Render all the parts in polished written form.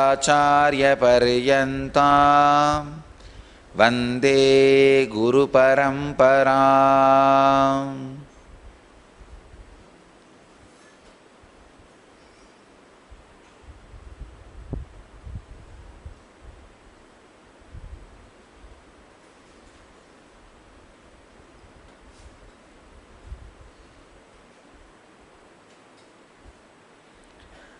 आचार्यपर्यन्तां वन्दे गुरुपरम्पराम्।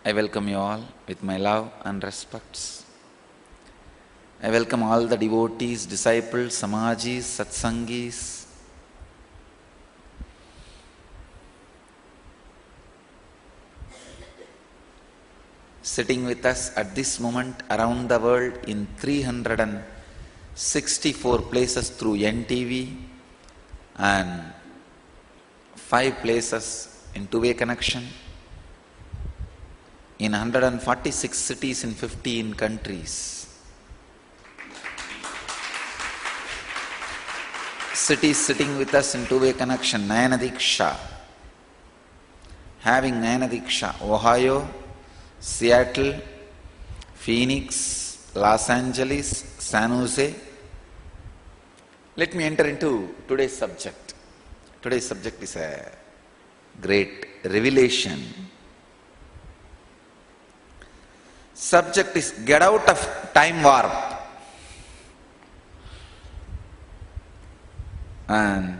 I welcome you all with my love and respects. I welcome all the devotees, disciples, samajis, satsangis. Sitting with us at this moment around the world in 364 places through NTV and 5 places in two-way connection. In 146 cities in 15 countries. Cities sitting with us in two-way connection, Nayana Diksha. Having Nayana Diksha, Ohio, Seattle, Phoenix, Los Angeles, San Jose. Let me enter into today's subject. Today's subject is a great revelation. Subject is get out of time warp. And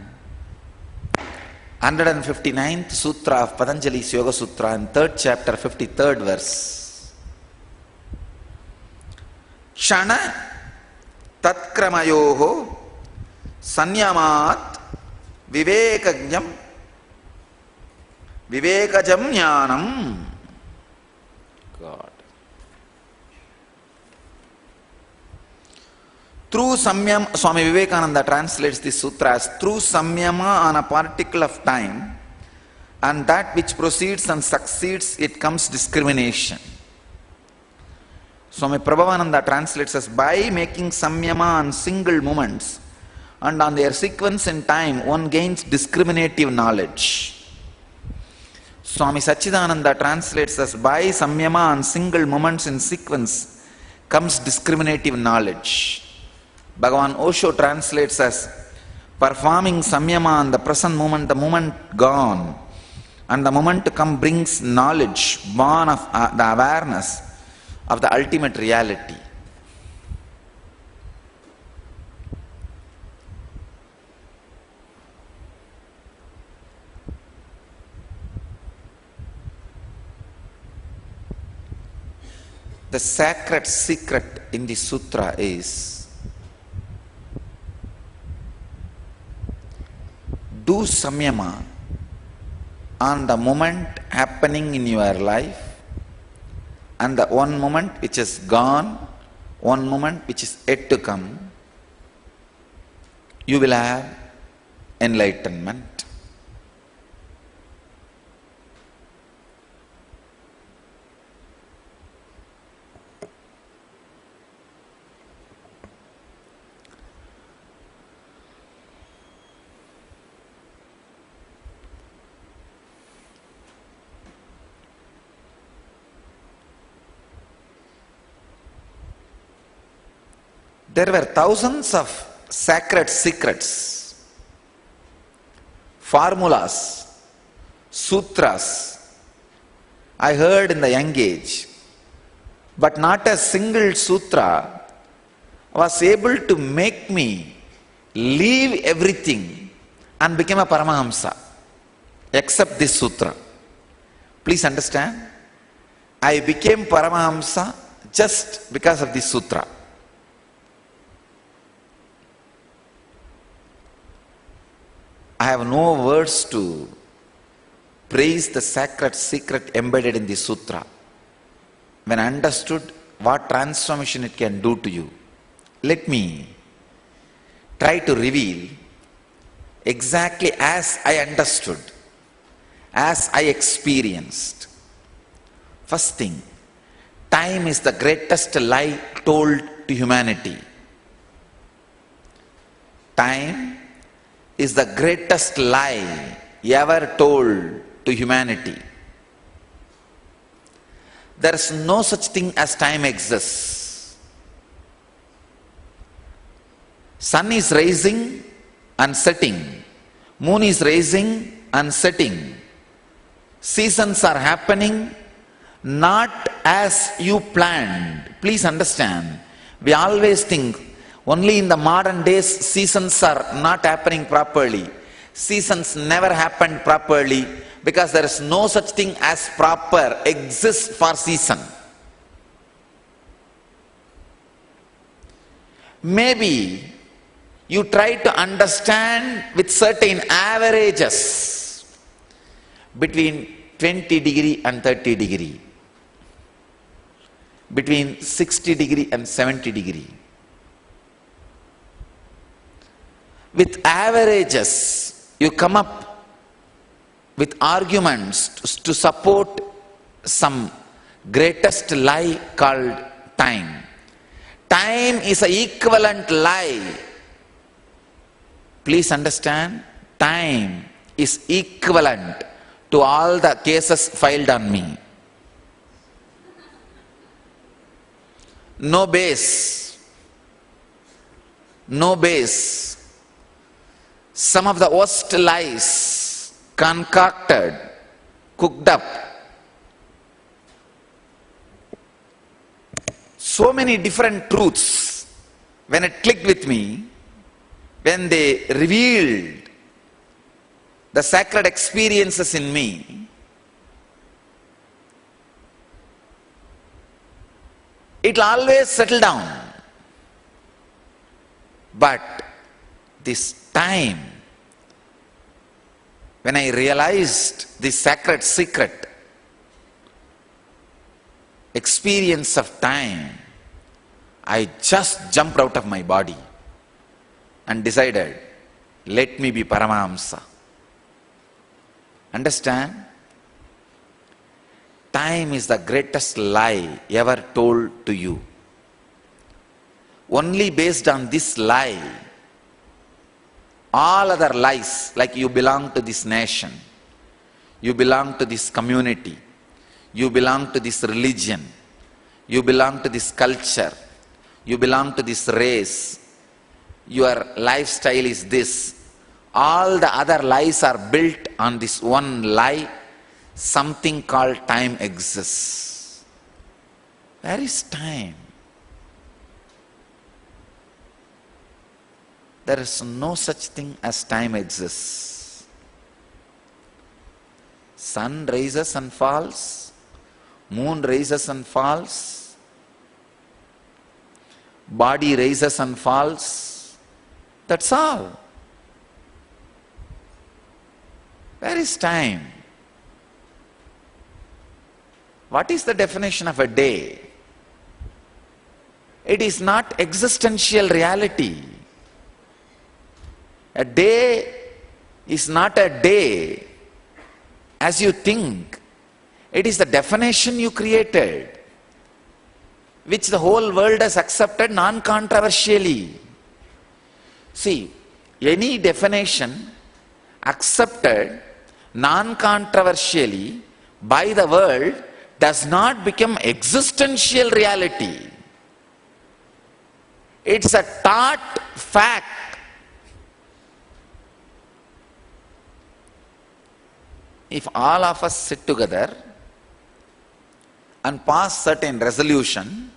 159th Sutra of Patanjali's Yoga Sutra and 3rd chapter, 53rd verse. Shana tatkramayoho sanyamat vivekajam jnanam. God. Through samyam, Swami Vivekananda translates this sutra as through samyama on a particle of time, and that which proceeds and succeeds, it comes discrimination. Swami Prabhavananda translates as by making samyama on single moments and on their sequence in time, one gains discriminative knowledge. Swami Sachidananda translates as by samyama on single moments in sequence comes discriminative knowledge. Bhagavan Osho translates as performing samyama on the present moment, the moment gone, and the moment to come brings knowledge, born of the awareness of the ultimate reality. The sacred secret in the sutra is do samyama on the moment happening in your life and the one moment which is gone, one moment which is yet to come. You will have enlightenment. There were thousands of sacred secrets, formulas, sutras I heard in the young age, but not a single sutra was able to make me leave everything and become a Paramahamsa, except this sutra. Please understand, I became Paramahamsa just because of this sutra. I have no words to praise the sacred secret embedded in the sutra. When I understood what transformation it can do to you, let me try to reveal exactly as I understood, as I experienced. First thing, time is the greatest lie told to humanity. Time is the greatest lie ever told to humanity. there is no such thing as time exists. Sun is rising and setting. Moon is rising and setting. Seasons are happening not as you planned. Please understand, we always think only in the modern days seasons are not happening properly. Seasons never happened properly because there is no such thing as proper exists for season. Maybe you try to understand with certain averages between 20 degree and 30 degree, between 60 degree and 70 degree. With averages, you come up with arguments to support some greatest lie called time. Time is an equivalent lie. Please understand, time is equivalent to all the cases filed on me. No base. No base. Some of the worst lies concocted, cooked up. So many different truths, when it clicked with me, when they revealed the sacred experiences in me, it'll always settle down. But this time, when I realized this sacred secret, experience of time, I just jumped out of my body and decided, let me be Paramahamsa. Understand? Time is the greatest lie ever told to you. Only based on this lie, all other lies, like you belong to this nation, you belong to this community, you belong to this religion, you belong to this culture, you belong to this race, your lifestyle is this. All the other lies are built on this one lie. Something called time exists. Where is time? There is no such thing as time exists. Sun rises and falls, moon rises and falls, body rises and falls. That's all. Where is time? What is the definition of a day? It is not existential reality. A day is not a day as you think. It is the definition you created, which the whole world has accepted non-controversially. See, any definition accepted non-controversially by the world does not become existential reality. It's a taught fact. If all of us sit together and pass certain resolution,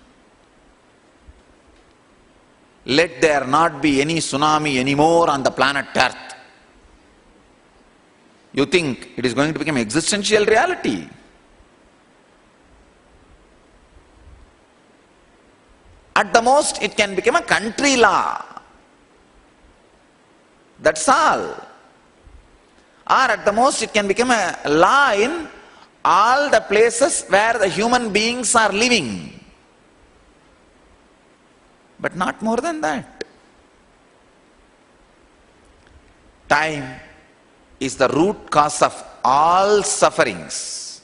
let there not be any tsunami anymore on the planet Earth, you think it is going to become existential reality? At the most, it can become a country law. That's all. Or at the most, it can become a law in all the places where the human beings are living. But not more than that. Time is the root cause of all sufferings.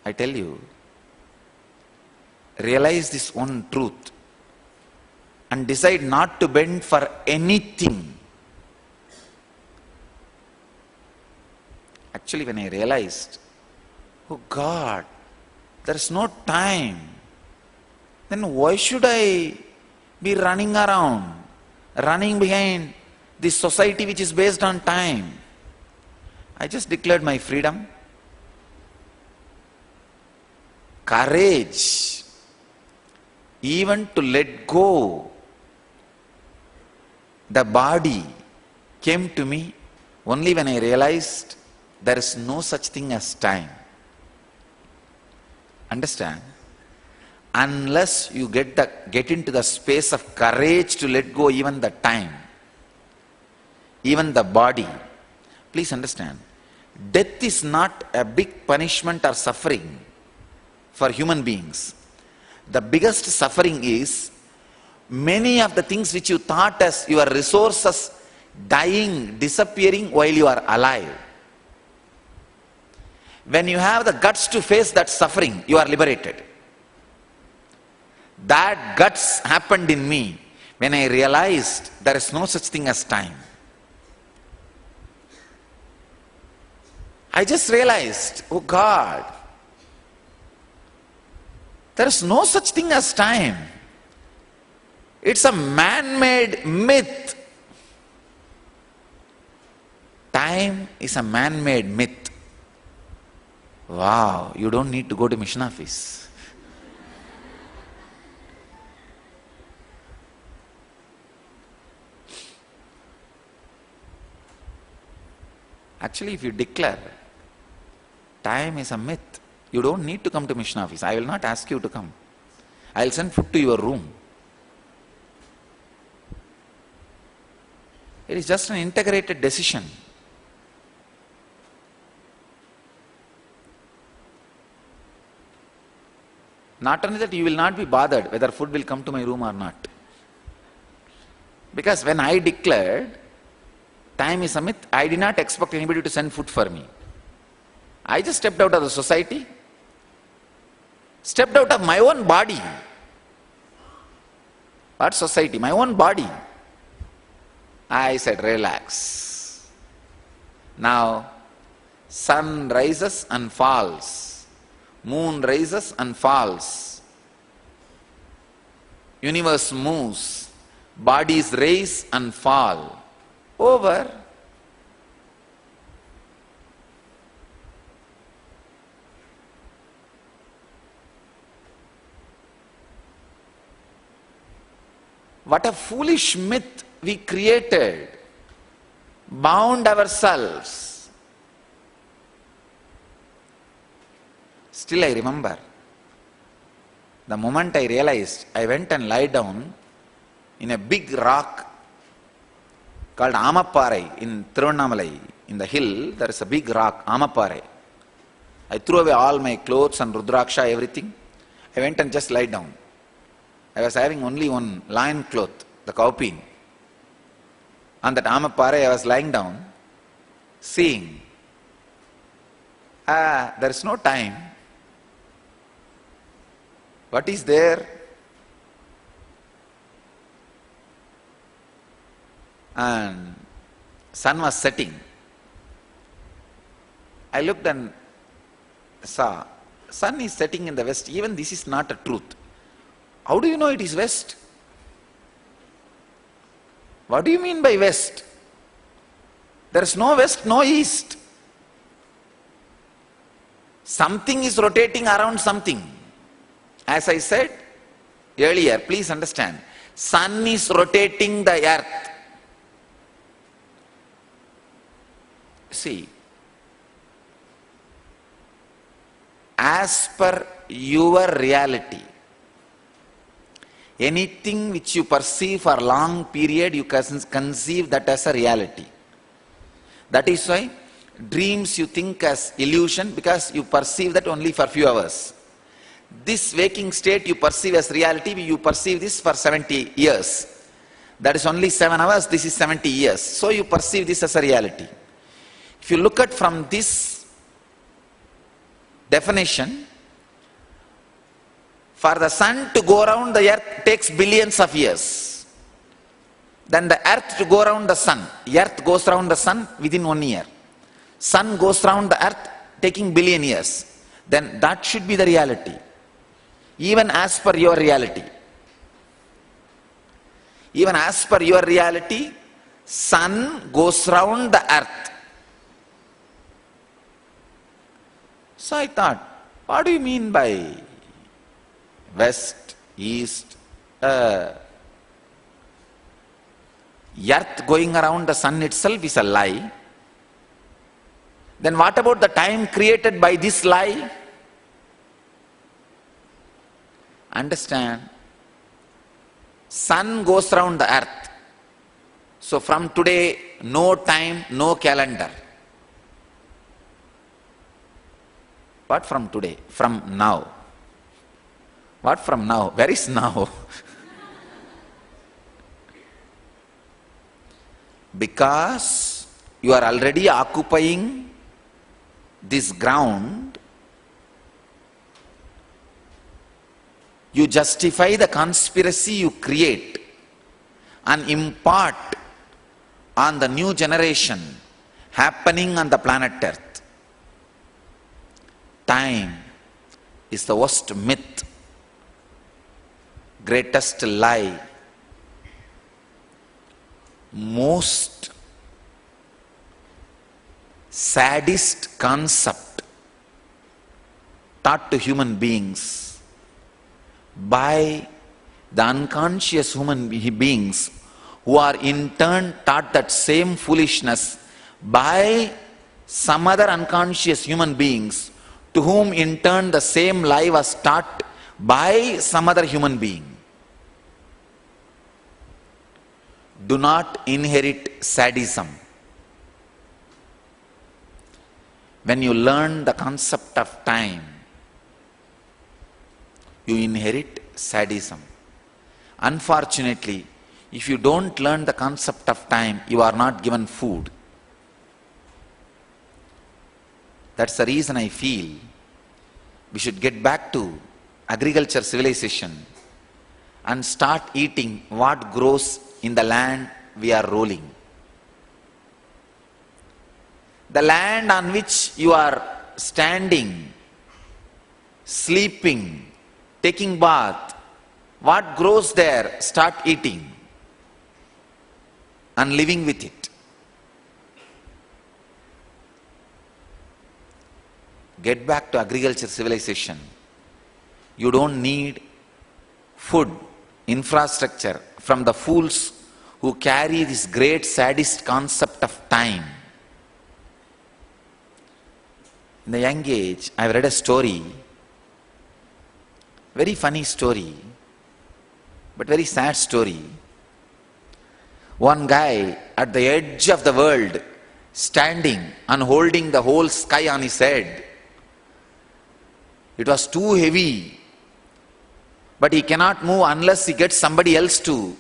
I tell you, realize this one truth and decide not to bend for anything. Actually, when I realized, oh God, there is no time, then why should I be running around, running behind this society which is based on time? I just declared my freedom. Courage, even to let go the body, came to me only when I realized there is no such thing as time. Understand? Unless you get into the space of courage to let go even the time, even the body. Please understand, death is not a big punishment or suffering for human beings. The biggest suffering is many of the things which you thought as your resources dying, disappearing while you are alive. When you have the guts to face that suffering, you are liberated. That guts happened in me when I realized there is no such thing as time. I just realized, oh God, there is no such thing as time. It's a man-made myth. Time is a man-made myth. Wow, you don't need to go to mission office. Actually, if you declare time is a myth, you don't need to come to mission office. I will not ask you to come. I will send food to your room. It is just an integrated decision. Not only that, you will not be bothered whether food will come to my room or not. Because when I declared time is a myth, I did not expect anybody to send food for me. I just stepped out of the society, stepped out of my own body. What society? My own body. I said, relax. Now, sun rises and falls. Moon rises and falls. Universe moves. Bodies rise and fall. Over. What a foolish myth we created, bound ourselves. Still I remember, the moment I realized, I went and lied down in a big rock called Amaparai in Tiruvannamalai. In the hill, there is a big rock, Amaparai. I threw away all my clothes and Rudraksha, everything. I went and just lied down. I was having only one lion cloth, the cowpea. On that Amaparai, I was lying down, seeing, there is no time. What is there? And sun was setting. I looked and saw, sun is setting in the west. Even this is not a truth. How do you know it is west? What do you mean by west? There is no west, no east. Something is rotating around something. As I said earlier, please understand, sun is rotating the earth. See, as per your reality, anything which you perceive for a long period, you conceive that as a reality. That is why dreams you think as illusion, because you perceive that only for few hours. This waking state you perceive as reality, you perceive this for 70 years. That is only 7 hours, this is 70 years. So you perceive this as a reality. If you look at from this definition, for the sun to go around the earth takes billions of years. Then the earth to go around the sun, earth goes around the sun within 1 year. Sun goes round the earth taking billion years. Then that should be the reality. Even as per your reality. Even as per your reality, sun goes round the earth. So I thought, what do you mean by west, east, earth going around the sun itself is a lie. Then what about the time created by this lie? Understand? Sun goes round the earth. So from today, no time, no calendar. What from today? From now. What from now? Where is now? Because you are already occupying this ground, you justify the conspiracy you create and impart on the new generation happening on the planet Earth. Time is the worst myth, greatest lie, most saddest concept taught to human beings by the unconscious human beings, who are in turn taught that same foolishness by some other unconscious human beings, to whom in turn the same lie was taught by some other human being. Do not inherit sadism. When you learn the concept of time, you inherit sadism. Unfortunately, if you don't learn the concept of time, you are not given food. That's the reason I feel we should get back to agriculture civilization and start eating what grows in the land we are rolling. The land on which you are standing, sleeping, taking bath, what grows there, start eating and living with it. Get back to agriculture civilization. You don't need food, infrastructure from the fools who carry this great sadist concept of time. In the young age, I've read a story, very funny story, but very sad story. One guy at the edge of the world, standing and holding the whole sky on his head. It was too heavy, but he cannot move unless he gets somebody else to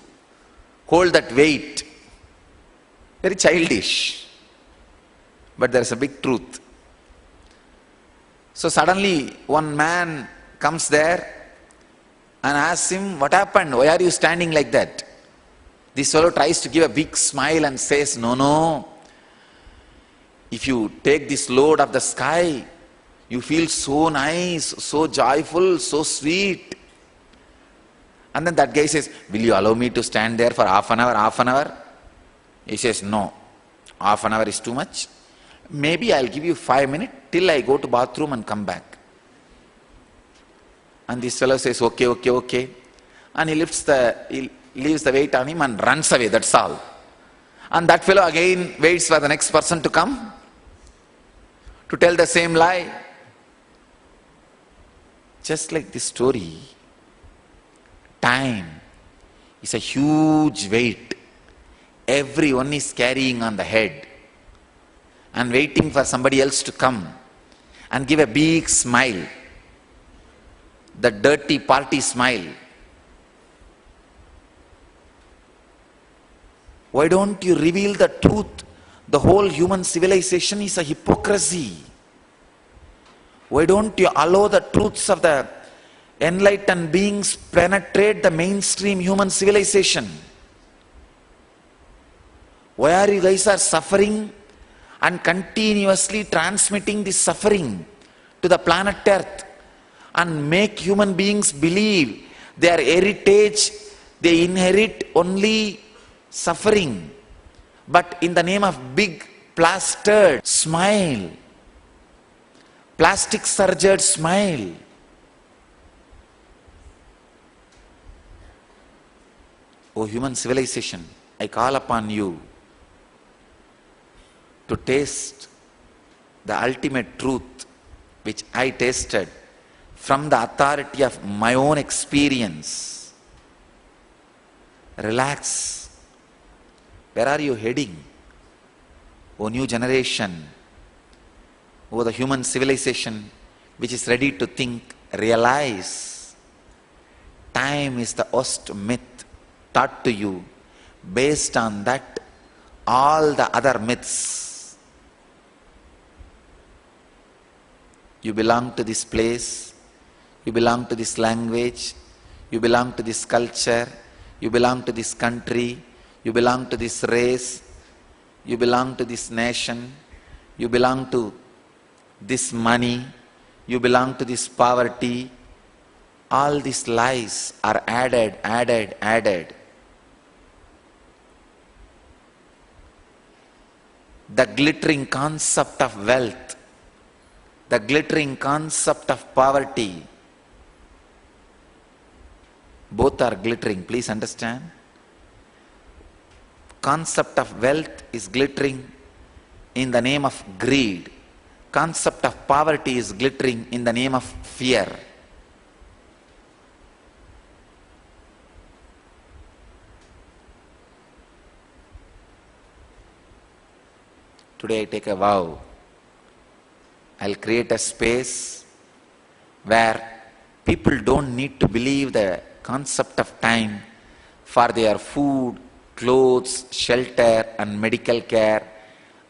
hold that weight. Very childish, but there is a big truth. So suddenly one man comes there and asks him, what happened? Why are you standing like that? This fellow tries to give a big smile and says, no. If you take this load of the sky, you feel so nice, so joyful, so sweet. And then that guy says, will you allow me to stand there for half an hour? He says, no, half an hour is too much. Maybe I'll give you 5 minutes till I go to bathroom and come back. And this fellow says, okay. And he leaves the weight on him and runs away, that's all. And that fellow again waits for the next person to come to tell the same lie. Just like this story, time is a huge weight everyone is carrying on the head and waiting for somebody else to come and give a big smile, the dirty party smile. Why don't you reveal the truth? The whole human civilization is a hypocrisy. Why don't you allow the truths of the enlightened beings penetrate the mainstream human civilization? Why are you guys are suffering and continuously transmitting this suffering to the planet Earth and make human beings believe their heritage, they inherit only suffering. But in the name of big plastered smile, plastic surgered smile, O human civilization, I call upon you to taste the ultimate truth which I tasted from the authority of my own experience. Relax. Where are you heading? O new generation, O the human civilization which is ready to think, realize time is the worst myth taught to you. Based on that, all the other myths. You belong to this place, you belong to this language, you belong to this culture, you belong to this country, you belong to this race, you belong to this nation, you belong to this money, you belong to this poverty. All these lies are added. The glittering concept of wealth, the glittering concept of poverty, both are glittering, please understand. Concept of wealth is glittering in the name of greed. Concept of poverty is glittering in the name of fear. Today I take a vow. I'll create a space where people don't need to believe the concept of time for their food, clothes, shelter and medical care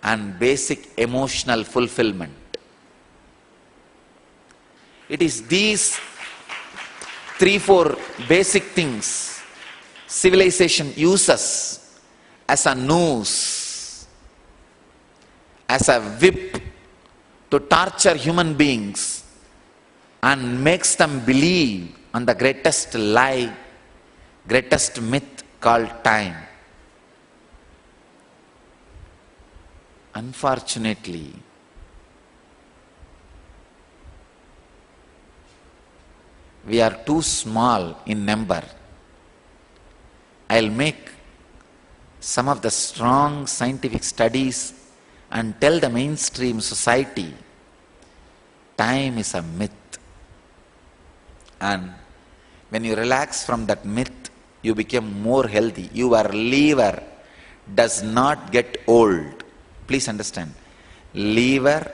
and basic emotional fulfillment. It is these 3-4 basic things civilization uses as a noose, as a whip to torture human beings and makes them believe on the greatest lie, greatest myth called time. Unfortunately, we are too small in number. I'll make some of the strong scientific studies and tell the mainstream society time is a myth. And when you relax from that myth, you become more healthy. Your liver does not get old. Please understand. Liver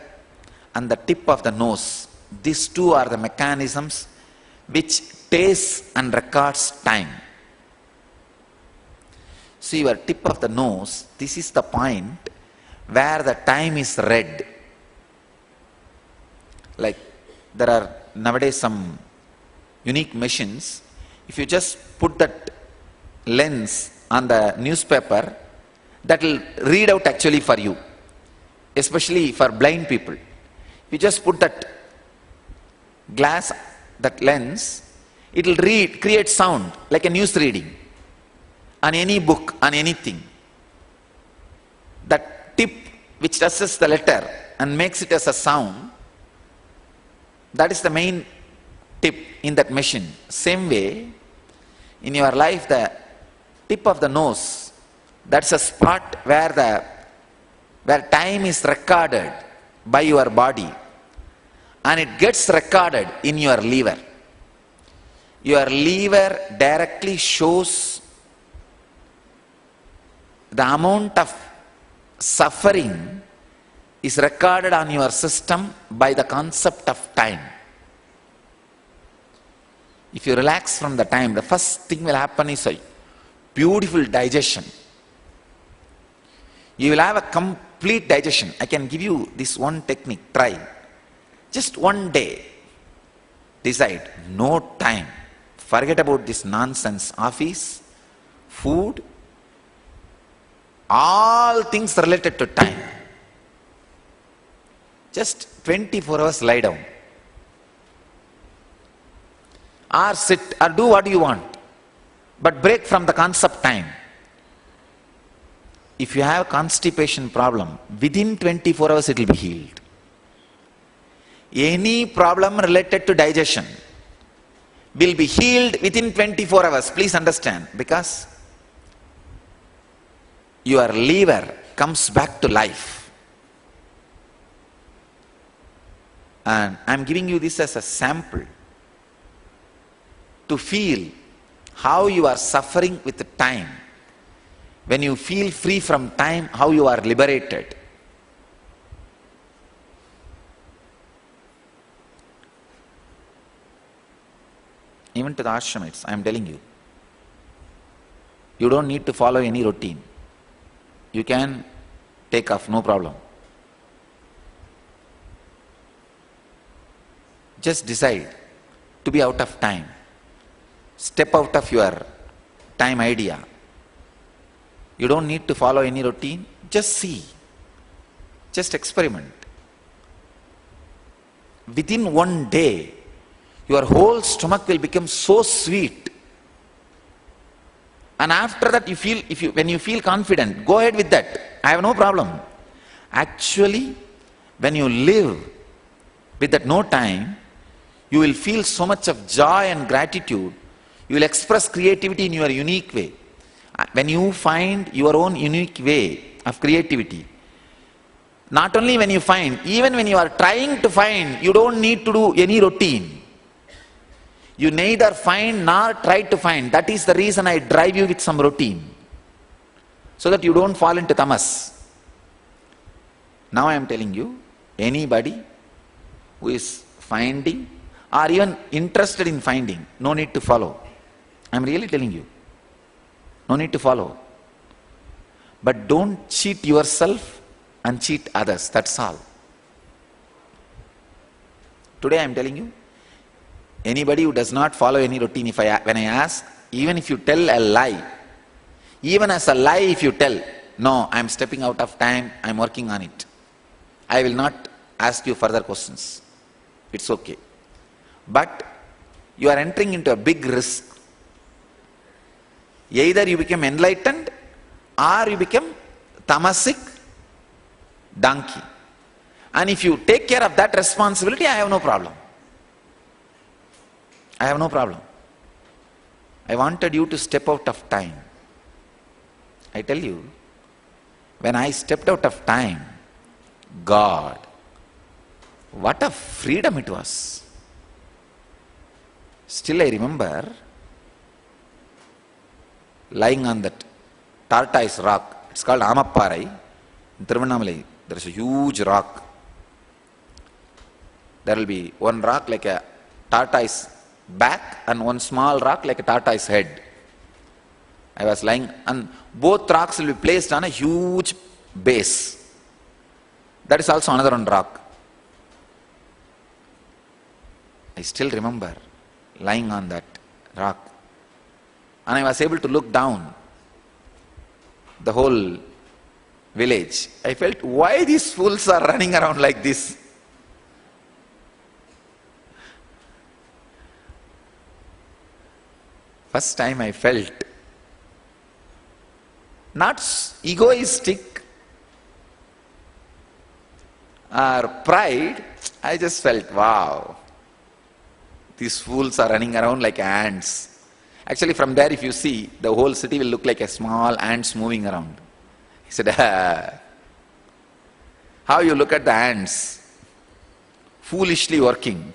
and the tip of the nose, these two are the mechanisms which tastes and records time. See, your tip of the nose, this is the point where the time is red. Like there are nowadays some unique machines. If you just put that lens on the newspaper, that will read out actually for you, especially for blind people. You just put that glass, that lens, it will read, create sound like a news reading on any book, on anything. That tip which touches the letter and makes it as a sound, that is the main tip in that machine. Same way, in your life, the tip of the nose, that's a spot where time is recorded by your body, and it gets recorded in your liver. Your liver directly shows the amount of suffering is recorded on your system by the concept of time. If you relax from the time, the first thing will happen is a beautiful digestion. You will have a complete digestion. I can give you this one technique. Try. Just one day. Decide. No time. Forget about this nonsense. Office, food, all things related to time. just 24 hours lie down. Or sit, or do what you want. But break from the concept time. If you have constipation problem, within 24 hours it will be healed. Any problem related to digestion will be healed within 24 hours. Please understand. Because your liver comes back to life. And I am giving you this as a sample to feel how you are suffering with the time. When you feel free from time, how you are liberated. Even to the ashramites, I am telling you. You don't need to follow any routine. You can take off, no problem. Just decide to be out of time. Step out of your time idea. You don't need to follow any routine. Just see. Just experiment. Within one day, your whole stomach will become so sweet. And after that, when you feel confident, go ahead with that. I have no problem. Actually, when you live with that no time, you will feel so much of joy and gratitude. You will express creativity in your unique way. When you find your own unique way of creativity, not only when you find, even when you are trying to find, you don't need to do any routine. You neither find nor try to find. That is the reason I drive you with some routine, so that you don't fall into tamas. Now I am telling you, anybody who is finding or even interested in finding, no need to follow. I am really telling you. No need to follow. But don't cheat yourself and cheat others. That's all. Today I am telling you, anybody who does not follow any routine, when I ask, even if you tell a lie, even as a lie if you tell, no, I am stepping out of time, I am working on it, I will not ask you further questions. It's okay. But you are entering into a big risk. Either you become enlightened or you become tamasic donkey. And if you take care of that responsibility, I have no problem. I have no problem. I wanted you to step out of time. I tell you, when I stepped out of time, God, what a freedom it was. Still I remember lying on that tortoise rock. It's called Amapparai. In Tiruvannamalai, there is a huge rock. There will be one rock like a tortoise back and one small rock like a tortoise head. I was lying, and both rocks will be placed on a huge base. That is also another one rock. I still remember lying on that rock. And I was able to look down the whole village. I felt, why these fools are running around like this? First time I felt not egoistic or pride, I just felt, wow, these fools are running around like ants. Actually, from there, if you see, the whole city will look like a small ants moving around. He said, how you look at the ants, foolishly working.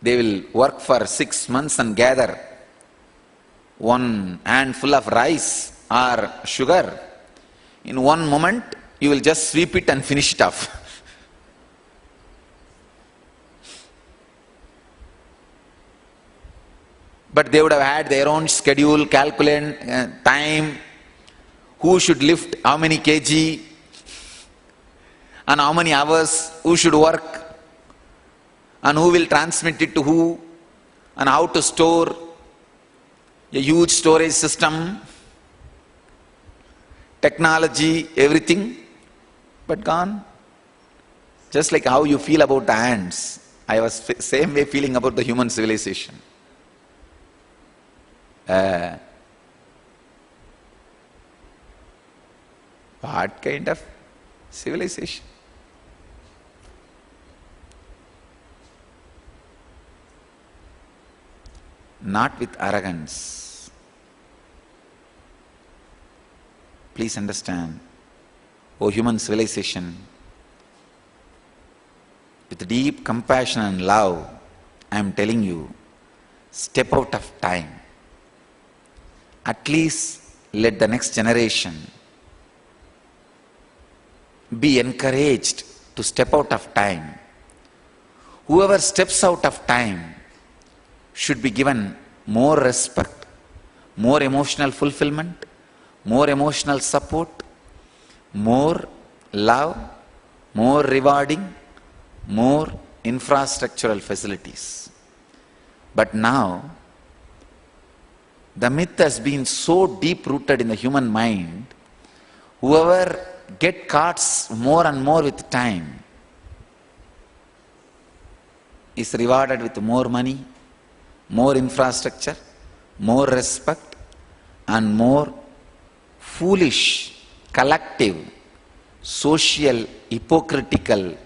They will work for 6 months and gather one handful of rice or sugar. In one moment, you will just sweep it and finish it off. But they would have had their own schedule, calculate time, who should lift how many kg, and how many hours, who should work, and who will transmit it to who, and how to store a huge storage system, technology, everything. but gone. Just like how you feel about the ants, I was same way feeling about the human civilization. What kind of civilization? Not with arrogance. Please understand, O human civilization, with deep compassion and love, I am telling you, step out of time. At least let the next generation be encouraged to step out of time. Whoever steps out of time should be given more respect, more emotional fulfillment, more emotional support, more love, more rewarding, more infrastructural facilities. But now, the myth has been so deep rooted in the human mind, whoever get caught more and more with time is rewarded with more money, more infrastructure, more respect, and more foolish, collective, social, hypocritical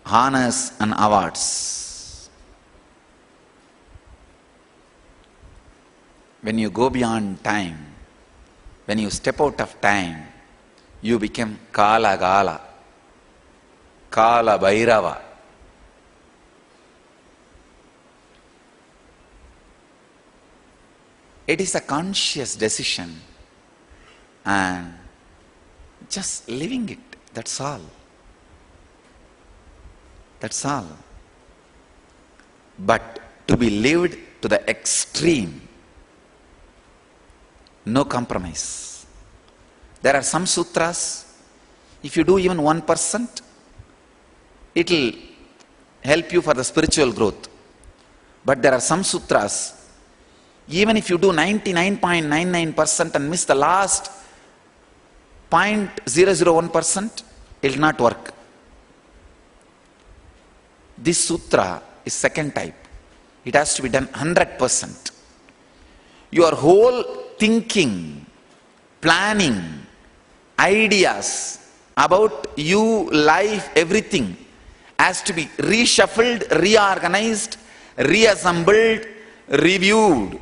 honors and awards. When you go beyond time, when you step out of time, you become Kala Gala, Kala Bhairava. It is a conscious decision and just living it, that's all. That's all. But to be lived to the extreme, no compromise. There are some sutras, if you do even 1%, it will help you for the spiritual growth. But there are some sutras, even if you do 99.99% and miss the last 0.001%, it will not work. This sutra is second type. It has to be done 100%. Your whole thinking, planning, ideas about you, life, everything has to be reshuffled, reorganized, reassembled, reviewed.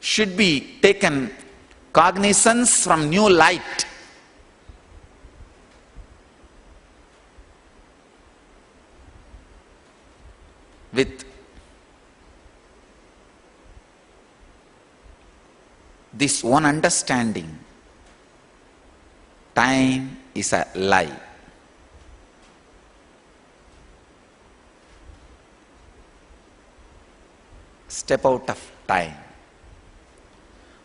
Should be taken cognizance from new light. With this one understanding, time is a lie. Step out of time.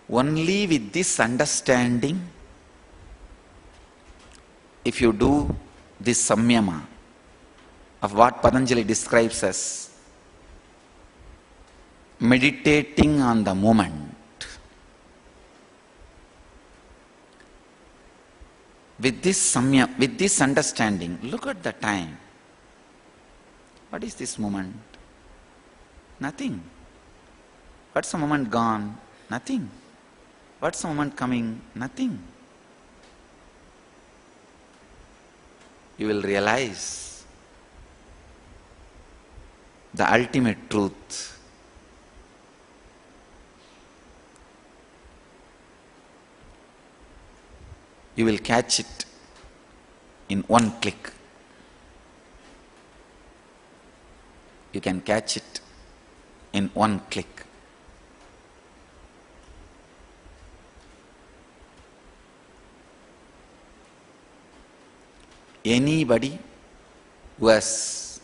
Only with this understanding, if you do this samyama of what Patanjali describes as meditating on the moment, with this samyama, with this understanding, look at the time. What is this moment? Nothing. What's the moment gone? Nothing. What's the moment coming? Nothing. You will realize the ultimate truth. You will catch it in one click. You can catch it in one click. Anybody who has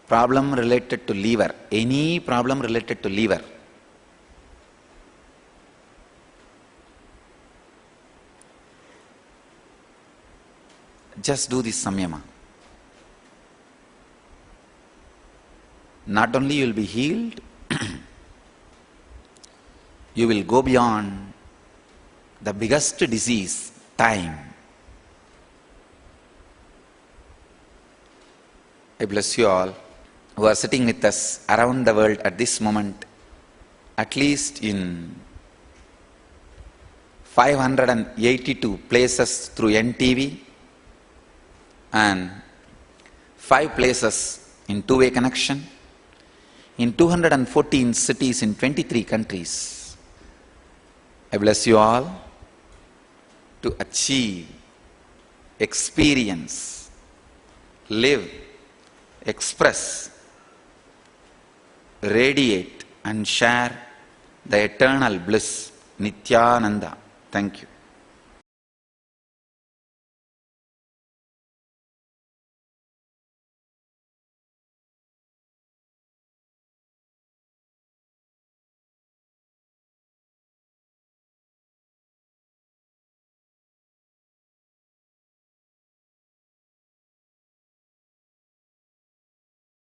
problem related to liver, any problem related to liver, just do this samyama. Not only you will be healed, you will go beyond the biggest disease, time. I bless you all who are sitting with us around the world at this moment, at least in 582 places through NTV and 5 places in two-way connection, in 214 cities in 23 countries. I bless you all to achieve, experience, live, express, radiate and share the eternal bliss, Nityananda. Thank you.